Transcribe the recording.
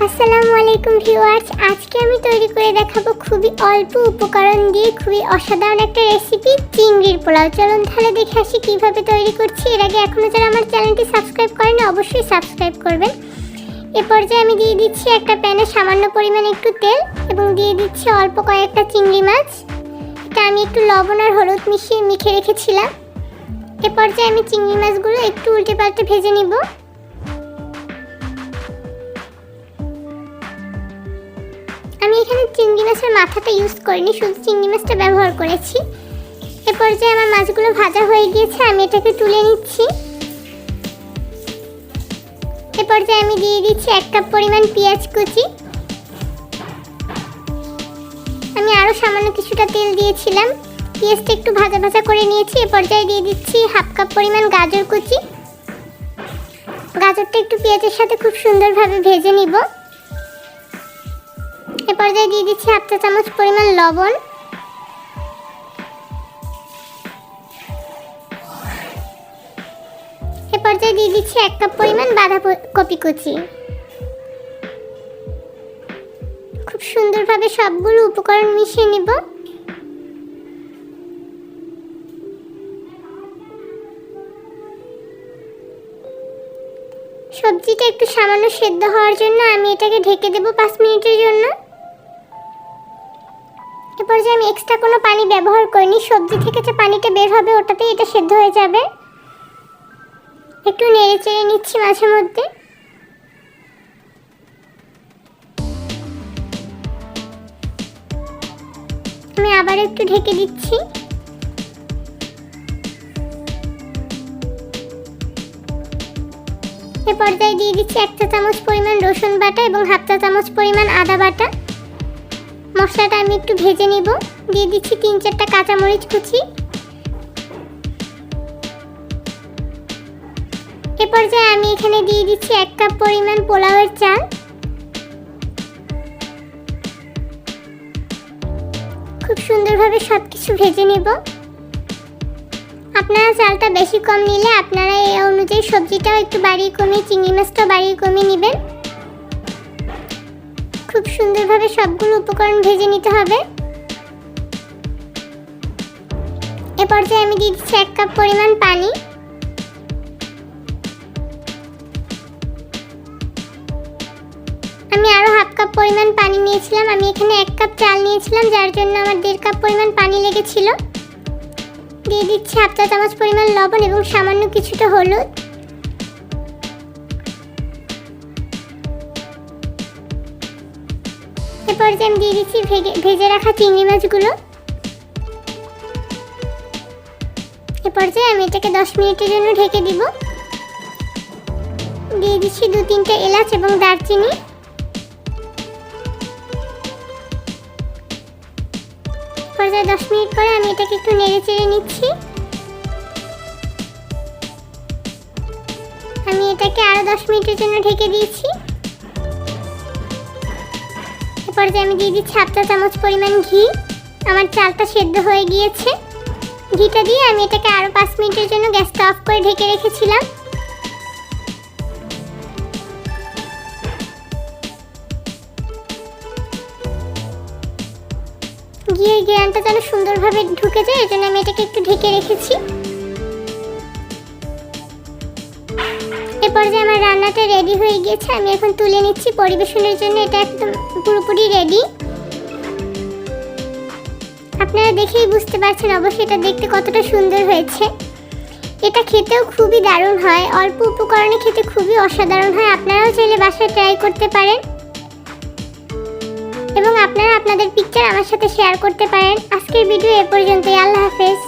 আসসালামু আলাইকুম ভিউয়ার্স, আজকে আমি তৈরি করে দেখাবো খুবই অল্প উপকরণ দিয়ে খুবই অসাধারণ একটা রেসিপি চিংড়ির পোলাও। চলুন তাহলে দেখে আসি কিভাবে তৈরি করছি। এর আগে এখনো যারা আমার চ্যানেলটি সাবস্ক্রাইব করেন অবশ্যই সাবস্ক্রাইব করবেন। এ পর্যায়ে আমি দিয়ে দিচ্ছি একটা প্যানে সামান্য পরিমাণে একটু তেল এবং দিয়ে দিচ্ছি অল্প কয়েকটা চিংড়ি মাছ। এটা আমি একটু লবণ আর হলুদ মিশিয়ে মেখে রেখেছিলাম। এ পর্যায়ে আমি চিংড়ি মাছগুলো একটু উল্টে পাল্টে ভেজে নিব। আমি এখানে চিংড়ি মাছের মাথাটা ইউজ করিনি, শুধু চিংড়ি মাছটা ব্যবহার করেছি। এ পর্যায়ে আমার মাছগুলো ভাজা হয়ে গিয়েছে, আমি এটাকে তুলে নিচ্ছি। এ পর্যায়ে আমি দিয়ে দিচ্ছি 1 কাপ পরিমাণ পেঁয়াজ কুচি। আমি আরও সামান্য কিছুটা তেল দিয়েছিলাম, পেঁয়াজটা একটু ভাজা ভাজা করে নিয়েছি। এ পর্যায়ে দিয়ে দিচ্ছি 1/2 কাপ পরিমাণ গাজর কুচি। গাজরটা একটু পেঁয়াজের সাথে খুব সুন্দরভাবে ভেজে নিব। এ পর্যায়ে দিয়ে দিচ্ছি 1 চা চামচ পরিমাণ লবণ। এ পর্যায়ে দিয়ে দিচ্ছি 1 কাপ পরিমাণ বাঁধাকপি কুচি। খুব সুন্দরভাবে সবগুলো উপকরণ মিশিয়ে নিব। সবজিটা একটু সামান্য সেদ্ধ হওয়ার জন্য আমি এটাকে ঢেকে দেব 5 মিনিটের জন্য। এ পর্যায়ে আমি এক্সট্রা কোনো পানি ব্যবহার করিনি, সবজি থেকে যে পানিটা বের হবে ওটাতেই এটা সেদ্ধ হয়ে যাবে। একটু নেড়ে চেড়ে নিচ্ছি মাঝে মধ্যে। আমি আবার একটু ঢেকে দিচ্ছি। এ পর্যায়ে দিয়ে দিচ্ছি 1 চা চামচ পরিমাণ রসুন বাটা এবং 1/2 চা চামচ পরিমাণ আদা বাটা। মশলাটা আমি একটু ভেজে নিব। দিয়ে দিচ্ছি 3-4টা কাঁচামরিচ কুচি। এ পর্যায়ে আমি এখানে দিয়ে দিচ্ছি 1 কাপ পরিমাণ পোলাওয়ের চাল। খুব সুন্দরভাবে সবকিছু ভেজে নিব। আপনারা চালটা বেশি কম নিলে আপনারা এই অনুযায়ী সবজিটাও একটু বাড়িয়ে কমিয়ে, চিংড়ি মাছটাও বাড়িয়ে কমিয়ে নেবেন। খুব সুন্দরভাবে সবগুলো উপকরণ ভেজে নিতে হবে। এ পর্যায়ে আমি দিয়ে দিচ্ছি 1 কাপ পরিমাণ পানি। আমি আরও 1/2 কাপ পরিমাণ পানি নিয়েছিলাম। আমি এখানে 1 কাপ চাল নিয়েছিলাম, যার জন্য আমার 1.5 কাপ পরিমাণ পানি লেগেছিল। দিয়ে দিচ্ছি 1/2 চা চামচ পরিমাণ লবণ এবং সামান্য কিছুটা হলুদ। এ পর্যায়ে আমি দিয়ে দিচ্ছি ভেজে রাখা চিংড়ি মাছগুলো। এ পর্যায়ে আমি এটাকে 10 মিনিটের জন্য ঢেকে দিব। দিয়ে দিচ্ছি 2-3টে এলাচ এবং দারচিনি। পর্যায়ে 10 মিনিট পরে আমি এটাকে একটু নেড়ে চেড়ে নিচ্ছি। আমি এটাকে আরও 10 মিনিটের জন্য ঢেকে দিয়েছি। এ পর্যায়ে আমি দিয়ে দিচ্ছি 1/2 চা চামচ পরিমাণ ঘি। আমার চালটা সেদ্ধ হয়ে গিয়েছে। ঘিটা দিয়ে আমি এটাকে আরও 5 মিনিটের জন্য গ্যাসটা অফ করে ঢেকে রেখেছিলাম। ঘিয়ের গ্রানটা যেন সুন্দরভাবে ঢুকে যায়, এজন্য আমি এটাকে একটু ঢেকে রেখেছি। এ পর্যায়ে আমার রান্নাটা রেডি হয়ে গিয়েছে, আমি এখন তুলে নিচ্ছি পরিবেশনের জন্য। এটা একদম পুরোপুরি রেডি। আপনারা দেখেই বুঝতে পারছেন অবশ্যই এটা দেখতে কতটা সুন্দর হয়েছে। এটা খেতেও খুবই দারুণ হয়, অল্প উপকরণে খেতে খুবই অসাধারণ হয়। আপনারাও চাইলে বাসায় ট্রাই করতে পারেন এবং আপনারা আপনাদের পিকচার আমার সাথে শেয়ার করতে পারেন। আজকের ভিডিও এ পর্যন্তই। আল্লাহ হাফেজ।